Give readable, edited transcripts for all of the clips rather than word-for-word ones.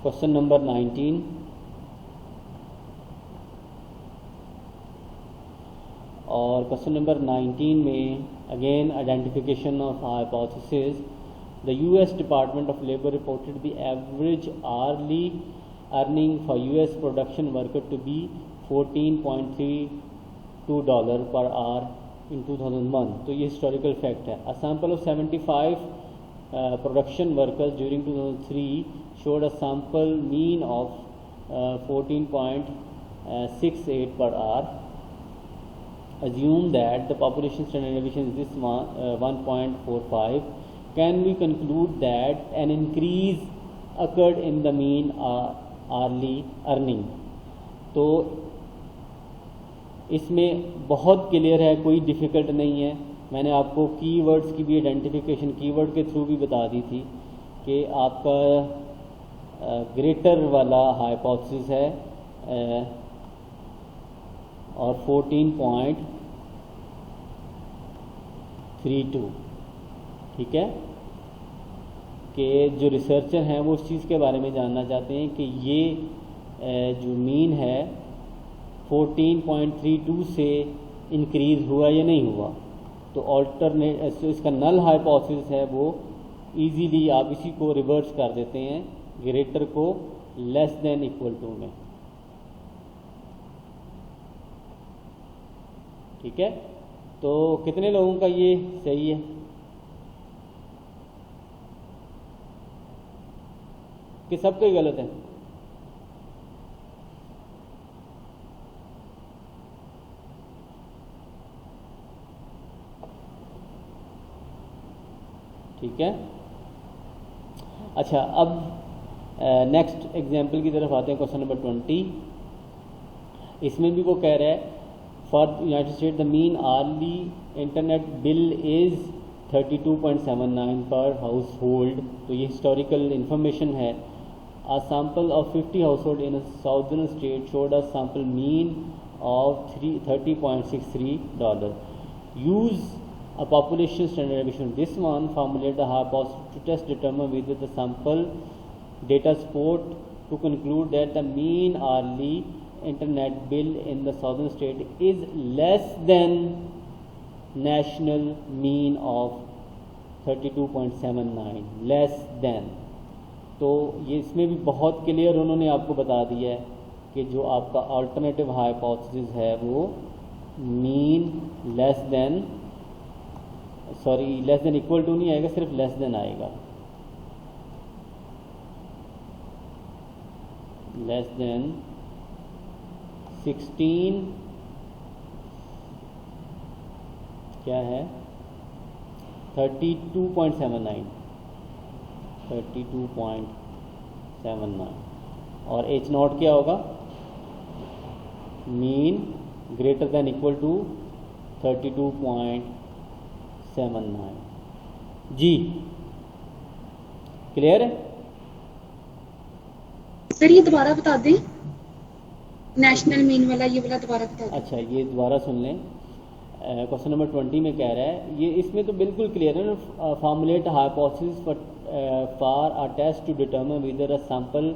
Question number 19 और question number 19 में again identification of hypothesis. The US Department of Labor reported the average hourly earning for US production worker to be $14.32 per hour in 2001. तो ये historical fact है. A sample of 75 production workers during 2003 showed a sample mean of 14.68 per hour. Assume that the population standard deviation is this 1.45. Can we conclude that an increase occurred in the mean hourly earning? तो इसमें बहुत clear है, कोई difficult नहीं है. मैंने आपको keywords की भी आइडेंटिफिकेशन कीवर्ड के थ्रू भी बता दी थी कि आपका ग्रेटर वाला हाइपोथेसिस है और 14.32. ठीक है, कि जो रिसर्चर हैं वो उस चीज़ के बारे में जानना चाहते हैं कि ये जो मीन है 14.32 से इंक्रीज़ हुआ या नहीं हुआ. तो ऑल्टरनेट इसका नल हाइपोथेसिस है वो इजीली आप इसी को रिवर्स कर देते हैं, ग्रेटर को लेस देन इक्वल टू में. ठीक है, तो कितने लोगों का ये सही है कि सब कोई गलत है? ठीक है. अच्छा, अब नेक्स्ट एग्जाम्पल की तरफ आते हैं. Question number 20. इसमें भी वो कह रहा है for United State the mean early internet bill is 32.79 per household. तो ये हिस्टोरिकल इंफॉर्मेशन है. A sample of 50 households in a southern state showed a sample mean of $30.63. Use a population standard deviation. This one formulate the hypothesis to test determine whether the sample data support to conclude that the mean hourly internet bill in the southern state is less than national mean of 32.79. Less than. तो ये इसमें भी बहुत clear उन्होंने आपको बता दिया है कि जो आपका अल्टरनेटिव हाइपोथेसिस है वो mean less than equal to नहीं आएगा, सिर्फ लेस देन आएगा. लेस देन 16 क्या है 32.79 और H नॉट क्या होगा? Mean greater than equal to 32.79. जी क्लियर है? सर ये दोबारा बता दें, नेशनल मीन वाला ये वाला दोबारा बता दें. अच्छा, ये दोबारा सुन लें. क्वेश्चन नंबर 20 में कह रहा है, ये इसमें तो बिल्कुल क्लियर है ना. Formulate hypothesis for a test to determine whether a sample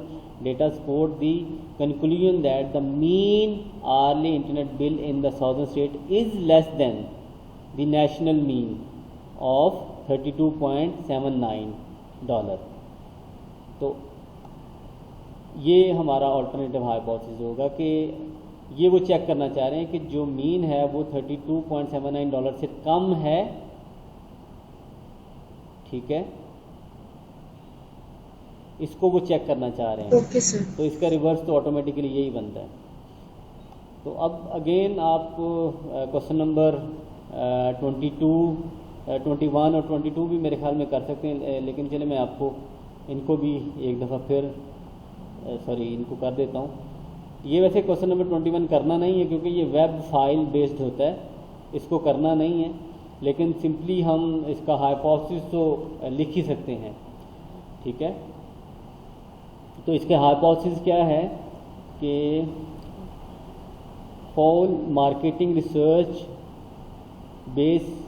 data support the conclusion that the mean hourly internet bill in the southern state is less than the national mean of $32.79. तो ये हमारा alternative hypothesis होगा कि ये वो check करना चाह रहे हैं कि जो मीन है वो $32.79 से कम है. ठीक है, इसको वो चेक करना चाह रहे हैं. Okay sir. तो इसका रिवर्स तो ऑटोमेटिकली यही बनता है. तो अब अगेन आप क्वेश्चन नंबर 21 और 22 भी मेरे ख्याल में कर सकते हैं, लेकिन चले मैं आपको इनको भी एक दफ़ा फिर इनको कर देता हूँ. ये वैसे क्वेश्चन नंबर 21 करना नहीं है क्योंकि ये वेब फाइल बेस्ड होता है, इसको करना नहीं है, लेकिन सिंपली हम इसका हाइपोथेसिस तो लिख ही सकते हैं. ठीक है, तो इसके हाइपोथेसिस क्या है कि fall marketing research basis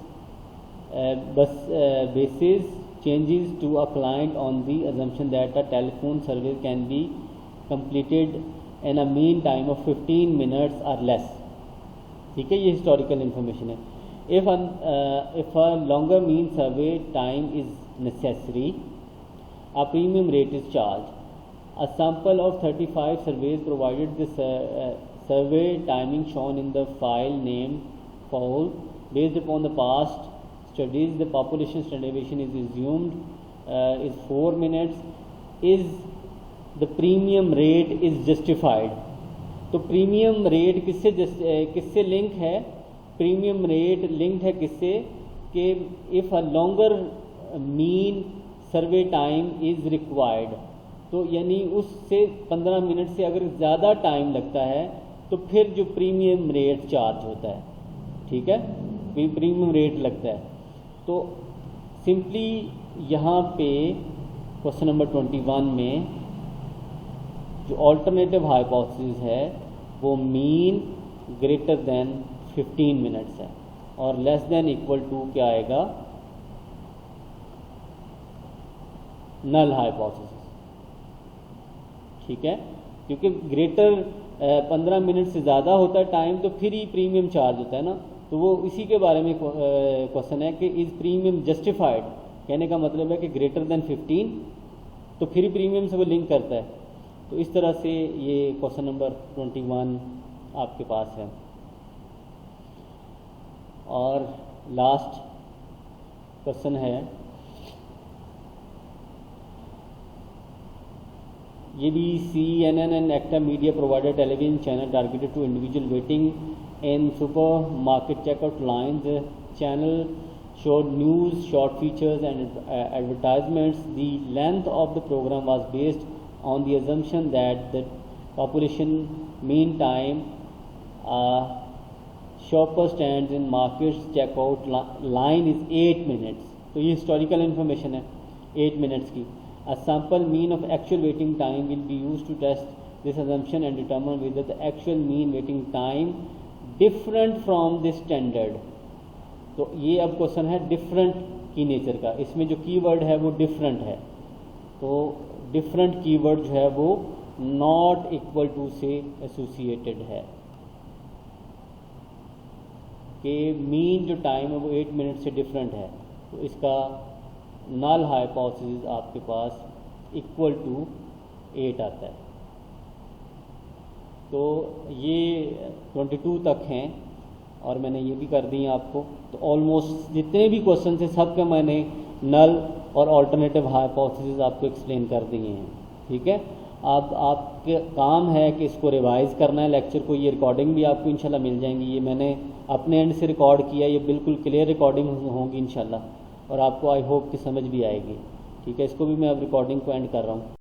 changes to a client on the assumption that a telephone service can be completed in a mean time of 15 minutes or less. ठीक है, ये हिस्टोरिकल इन्फॉर्मेशन है. If a longer mean survey time is necessary, a premium rate is charged. A sample of 35 surveys provided the survey timing shown in the file named FOUL. Based upon the past studies, the population standard deviation is assumed is 4 minutes. Is the premium rate is justified? तो premium rate किससे link है? Premium rate linked है किससे कि if a longer mean survey time is required, तो यानी उससे 15 minute से अगर ज़्यादा टाइम लगता है तो फिर जो प्रीमियम रेट चार्ज होता है, ठीक है, प्रीमियम रेट लगता है. तो सिंपली यहाँ पे क्वेश्चन नंबर 21 में जो ऑल्टरनेटिव हाइपोथेसिस है वो मीन ग्रेटर देन 15 मिनट्स है और लेस देन इक्वल टू क्या आएगा? Null hypothesis. ठीक है, क्योंकि ग्रेटर 15 मिनट से ज़्यादा होता है टाइम तो फिर ही प्रीमियम चार्ज होता है ना. तो वो इसी के बारे में क्वेश्चन है कि इज़ प्रीमियम जस्टिफाइड. कहने का मतलब है कि ग्रेटर देन 15 तो फिर ही प्रीमियम से वो लिंक करता है. तो इस तरह से ये क्वेश्चन नंबर 21 आपके पास है. और लास्ट क्वेश्चन है, ये भी CNN and Acta Media provided television channel targeted to individual waiting in supermarket checkout lines. The channel showed news, short features and advertisements. The length of the program was based on the assumption that the population mean time shopper stands in markets checkout line is 8 minutes. तो ये historical information है 8 minutes की. A sample mean of actual waiting time will be used to test this assumption and determine whether the actual mean waiting time different from this standard. तो ये अब question है different की nature का. इसमें जो कीवर्ड है वो डिफरेंट है. तो डिफरेंट कीवर्ड जो है वो नॉट इक्वल टू से एसोसिएटेड है कि मीन जो टाइम है वो 8 मिनट से डिफरेंट है. तो इसका नल हाइपोथेसिस आपके पास इक्वल टू 8 आता है. तो ये 22 तक हैं और मैंने ये भी कर दी हैं आपको. तो ऑलमोस्ट जितने भी क्वेश्चन थे सब के मैंने नल और ऑल्टरनेटिव हाइपोथेसिस आपको एक्सप्लेन कर दिए हैं. ठीक है, अब आपके काम है कि इसको रिवाइज करना है लेक्चर को. ये रिकॉर्डिंग भी आपको इंशाल्लाह मिल जाएंगी. ये मैंने अपने एंड से रिकॉर्ड किया, ये बिल्कुल क्लियर रिकॉर्डिंग होंगी इंशाल्लाह और आपको आई होप कि समझ भी आएगी. ठीक है, इसको भी मैं अब रिकॉर्डिंग को एंड कर रहा हूँ.